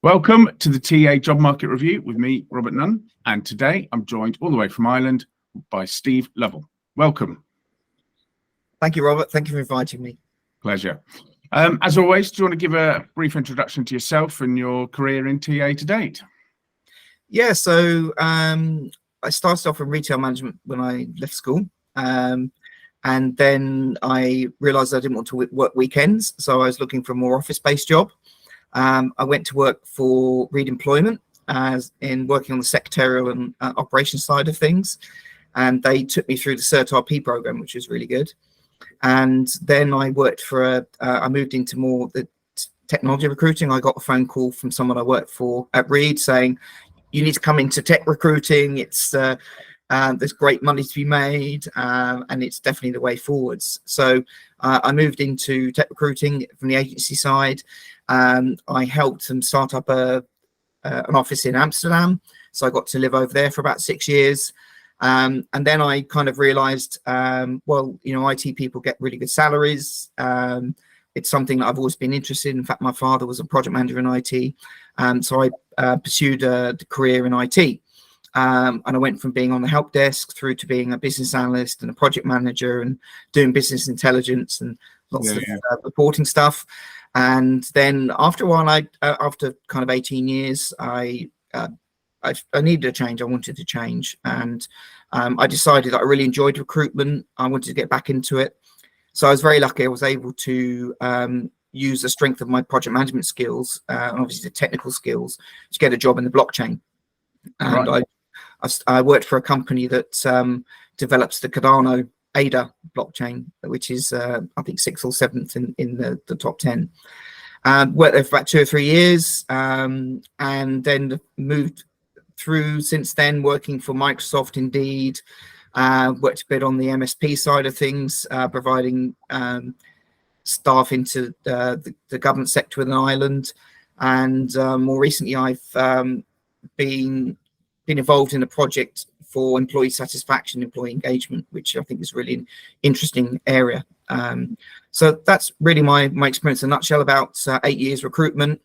Welcome to the TA Job Market Review with me, Robert Nunn, and today I'm joined all the way from Ireland by Steve Lovell. Welcome. Thank you, Robert. Thank you for inviting me. Pleasure. As always, do you want to give a brief introduction to yourself and your career in TA to date? Yeah, so I started off in retail management when I left school. And then I realized I didn't want to work weekends, so I was looking for a more office-based job. I went to work for Reed Employment as in working on the secretarial and operations side of things, and they took me through the Cert RP program, which was really good. And then I worked for I moved into more the technology recruiting. I got a phone call from someone I worked for at Reed saying, "You need to come into tech recruiting. It's there's great money to be made, and it's definitely the way forwards." So I moved into tech recruiting from the agency side. I helped them start up an office in Amsterdam, so I got to live over there for about 6 years. And then I kind of realized, well, you know, IT people get really good salaries. It's something that I've always been interested in. In fact, my father was a project manager in IT, so I pursued a career in IT. And I went from being on the help desk through to being a business analyst and a project manager and doing business intelligence and lots of reporting stuff. And then after a while, after kind of 18 years, I needed a change. I wanted to change, and I decided that I really enjoyed recruitment. I wanted to get back into it. So I was very lucky. I was able to use the strength of my project management skills, and obviously the technical skills, to get a job in the blockchain. And right. I worked for a company that develops the Cardano ADA blockchain, which is I think 6th or 7th in the top 10. Worked there for about 2 or 3 years, and then moved through since then, working for Microsoft, Indeed. Worked a bit on the MSP side of things, providing staff into the government sector within Ireland. And more recently, I've been involved in a project for employee satisfaction, employee engagement, which I think is really an interesting area. So that's really my experience in a nutshell. About 8 years recruitment,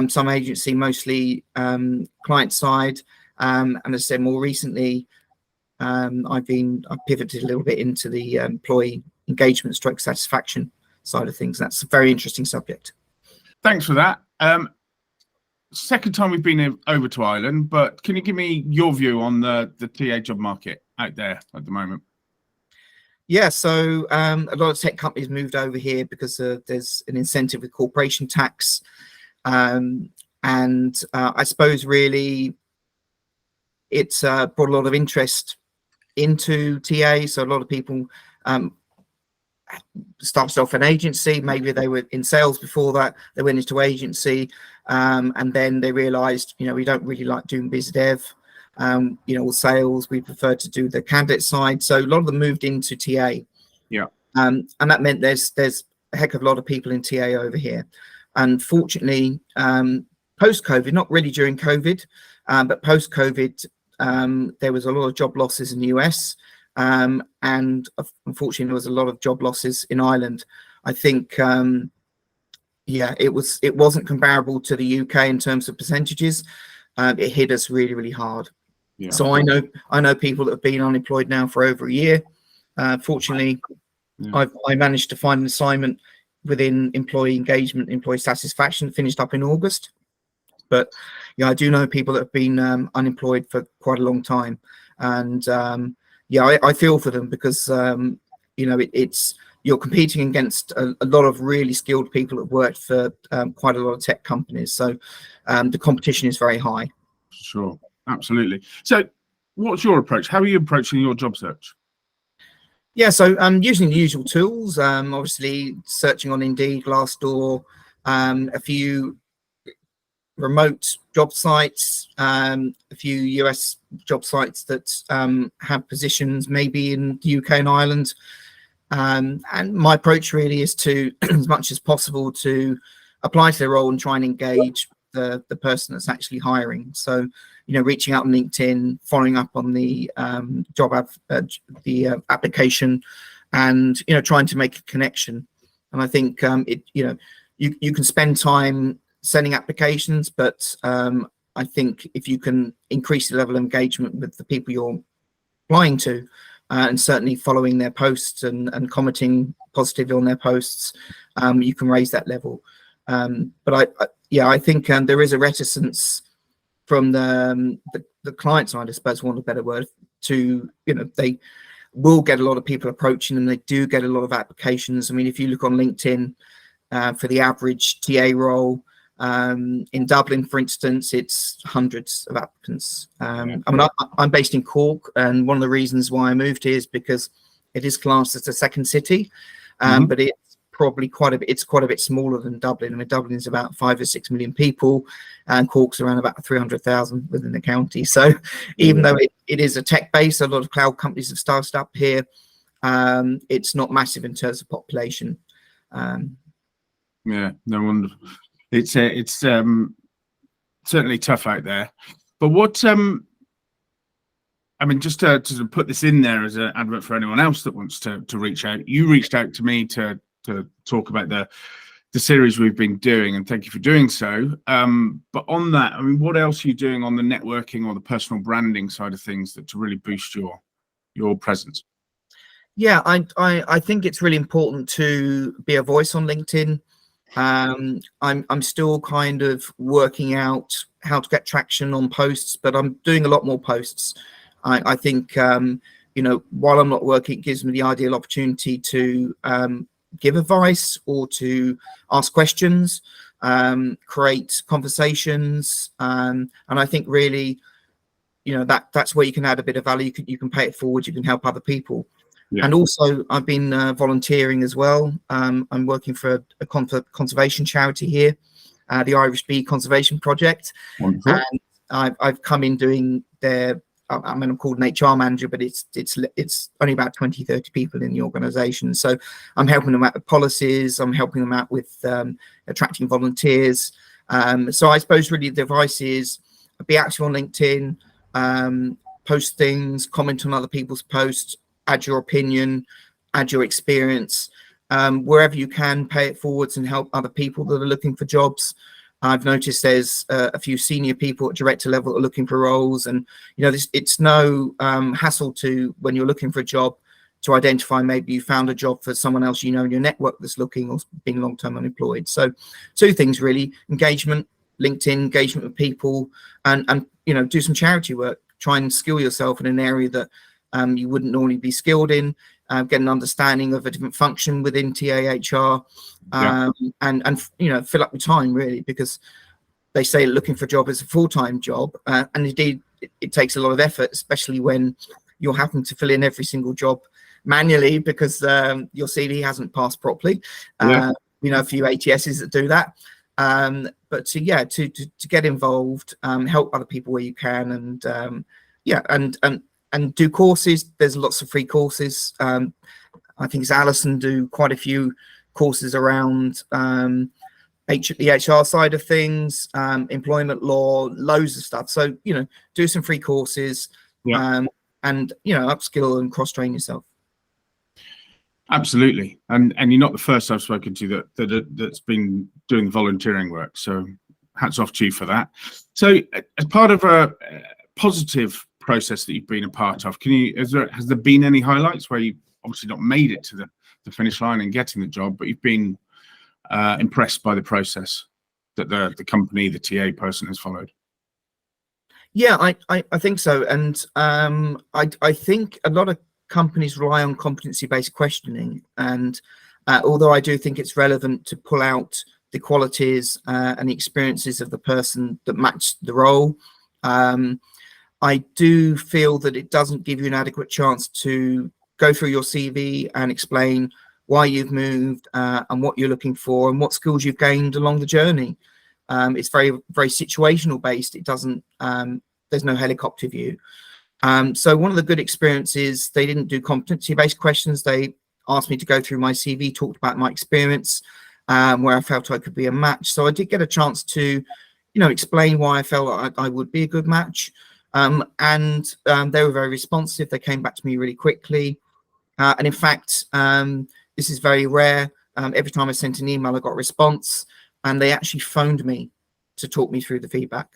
some agency, mostly client side, and as I said, more recently, I've pivoted a little bit into the employee engagement stroke satisfaction side of things. That's a very interesting subject. Thanks for that. Second time we've been over to Ireland, but can you give me your view on the TA job market out there at the moment? Yeah, so a lot of tech companies moved over here because there's an incentive with corporation tax, and I suppose really it's brought a lot of interest into TA. So a lot of people started off an agency, maybe they were in sales before that, they went into agency, and then they realized, you know, we don't really like doing biz dev, you know, or sales. We prefer to do the candidate side. So a lot of them moved into TA. Yeah. And that meant there's a heck of a lot of people in TA over here. Unfortunately, post-COVID, not really during COVID, but post-COVID, there was a lot of job losses in the US. And unfortunately, there was a lot of job losses in Ireland. I think, yeah, it wasn't comparable to the UK in terms of percentages. It hit us really, really hard. Yeah. So I know people that have been unemployed now for over a year. Fortunately, yeah. I managed to find an assignment within employee engagement, employee satisfaction, finished up in August. But yeah, I do know people that have been unemployed for quite a long time, and yeah, I feel for them because you know, you're competing against a lot of really skilled people that worked for quite a lot of tech companies. So the competition is very high. Sure, absolutely. So what's your approach? How are you approaching your job search? Yeah, so I'm using the usual tools, obviously searching on Indeed, Glassdoor, a few remote job sites, a few US job sites that have positions maybe in the UK and Ireland. And my approach really is to, as much as possible, to apply to their role and try and engage the person that's actually hiring. So, you know, reaching out on LinkedIn, following up on the application, and, you know, trying to make a connection. And I think you know, you can spend time sending applications, but I think if you can increase the level of engagement with the people you're applying to, and certainly following their posts and commenting positively on their posts, you can raise that level. But I think there is a reticence from the client side, I suppose, for want of a better word, to, they will get a lot of people approaching them. They do get a lot of applications. I mean, if you look on LinkedIn, for the average TA role in Dublin, for instance, it's hundreds of applicants. I mean, I'm based in Cork, and one of the reasons why I moved here is because it is classed as a second city, but it's probably quite a bit smaller than Dublin. I mean, Dublin's about 5 or 6 million people, and Cork's around about 300,000 within the county. So even though it is a tech base, a lot of cloud companies have started up here. It's not massive in terms of population. Yeah, no wonder. It's certainly tough out there. But what I mean, just to put this in there as an advert for anyone else that wants to reach out, you reached out to me to talk about the series we've been doing, and thank you for doing so. But on that, I mean, what else are you doing on the networking or the personal branding side of things to really boost your presence? Yeah, I think it's really important to be a voice on LinkedIn. I'm still kind of working out how to get traction on posts, but I'm doing a lot more posts. I think while I'm not working, it gives me the ideal opportunity to give advice or to ask questions, create conversations, and I think really, that's where you can add a bit of value. You can pay it forward. You can help other people. Yeah. And also, I've been volunteering as well. I'm working for a conservation charity here, the Irish Bee Conservation Project. Wonderful. And I've come in doing their. I'm called an HR manager, but it's only about 20, 30 people in the organisation. So I'm helping them out with policies. I'm helping them out with attracting volunteers. So I suppose really the advice is be active on LinkedIn, post things, comment on other people's posts, add your opinion, add your experience, wherever you can, pay it forwards and help other people that are looking for jobs. I've noticed there's a few senior people at director level that are looking for roles, and it's no hassle to, when you're looking for a job, to identify maybe you found a job for someone else in your network that's looking or being long-term unemployed. So 2 things really: engagement, LinkedIn, engagement with people, and do some charity work. Try and skill yourself in an area that you wouldn't normally be skilled in, get an understanding of a different function within TAHR, and fill up your time really, because they say looking for a job is a full-time job, and indeed it takes a lot of effort, especially when you're having to fill in every single job manually because your CV hasn't passed properly. A few ATSs that do that. But to get involved, help other people where you can, and do courses. There's lots of free courses. I think it's Alison do quite a few courses around the HR side of things, employment law, loads of stuff. So, do some free courses, and, upskill and cross-train yourself. Absolutely. And you're not the first I've spoken to that's been doing volunteering work. So hats off to you for that. So as part of a positive process that you've been a part of, has there been any highlights where you've obviously not made it to the finish line and getting the job, but you've been impressed by the process that the company, the TA person has followed? Yeah, I think so. And I think a lot of companies rely on competency-based questioning. And although I do think it's relevant to pull out the qualities and the experiences of the person that match the role, I do feel that it doesn't give you an adequate chance to go through your CV and explain why you've moved and what you're looking for and what skills you've gained along the journey. It's very, very situational based. It doesn't, there's no helicopter view. So one of the good experiences, they didn't do competency-based questions. They asked me to go through my CV, talked about my experience, where I felt I could be a match. So I did get a chance to, explain why I felt I would be a good match. And they were very responsive. They came back to me really quickly. And in fact, this is very rare. Every time I sent an email, I got a response, and they actually phoned me to talk me through the feedback,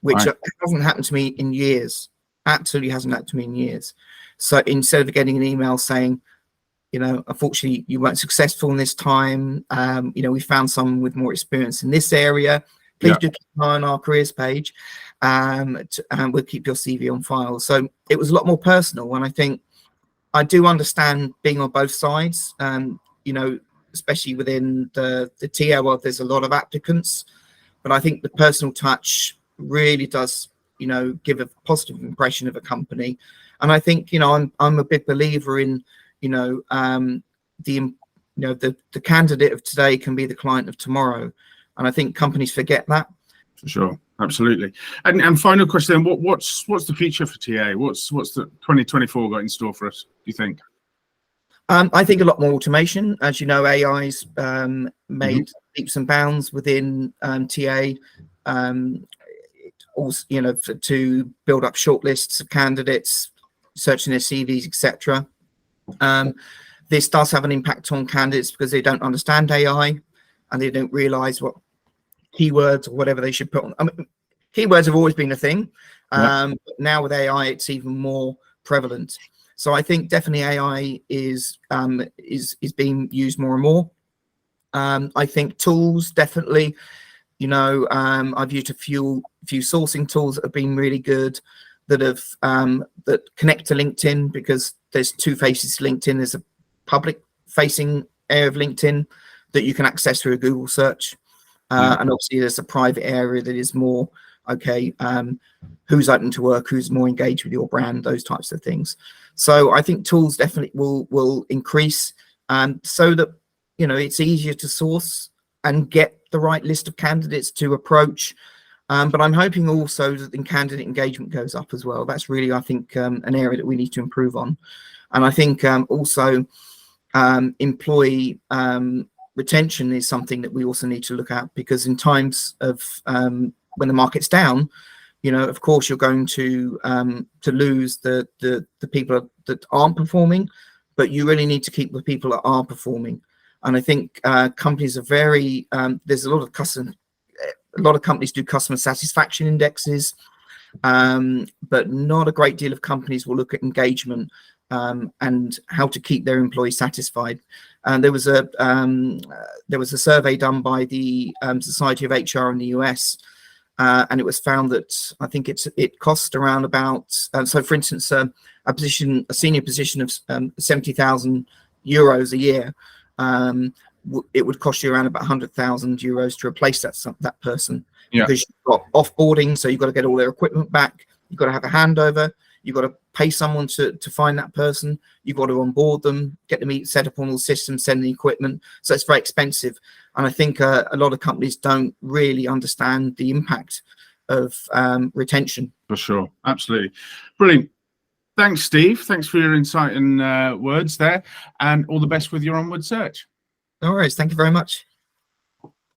which Right. hasn't happened to me in years. Absolutely hasn't happened to me in years. So instead of getting an email saying, you know, unfortunately you weren't successful in this time, you know, we found someone with more experience in this area, please do keep an eye on our careers page, and we'll keep your CV on file. So it was a lot more personal, and I think I do understand being on both sides, you know, especially within the TA world, there's a lot of applicants, but I think the personal touch really does, you know, give a positive impression of a company. And I think, you know, I'm a big believer in, you know, the candidate of today can be the client of tomorrow. And I think companies forget that. For sure, absolutely. And final question: what's the future for TA? What's the 2024 got in store for us, do you think? I think a lot more automation. As you know, AI's made leaps and bounds within TA. Also, you know, to build up shortlists of candidates, searching their CVs, etc. This does have an impact on candidates because they don't understand AI and they don't realize what keywords or whatever they should put on. I mean, keywords have always been a thing. But now with AI, it's even more prevalent. So I think definitely AI is being used more and more. I think tools definitely, you know, I've used a few sourcing tools that have been really good, that have that connect to LinkedIn, because there's two faces to LinkedIn. There's a public facing area of LinkedIn that you can access through a Google search. And obviously there's a private area that is more, okay, who's open to work, who's more engaged with your brand, those types of things. So I think tools definitely will increase, so that, you know, it's easier to source and get the right list of candidates to approach. But I'm hoping also that the candidate engagement goes up as well. That's really, I think, an area that we need to improve on. And I think also employee retention is something that we also need to look at, because in times of when the market's down, you know, of course, you're going to lose the people that aren't performing, but you really need to keep the people that are performing. And I think companies are very there's a lot of companies do customer satisfaction indexes, but not a great deal of companies will look at engagement and how to keep their employees satisfied. And there was a survey done by the Society of HR in the US, and it was found that I think it costs around about so for instance a senior position of 70,000 euros a year, it would cost you around about 100,000 euros to replace that person, because you've got offboarding, so you've got to get all their equipment back, you've got to have a handover, you've got to pay someone to find that person, you've got to onboard them, get them set up on all the systems, send the equipment. So it's very expensive. And I think a lot of companies don't really understand the impact of retention. For sure. Absolutely. Brilliant. Thanks, Steve. Thanks for your insight and words there, and all the best with your onward search. No worries. Thank you very much.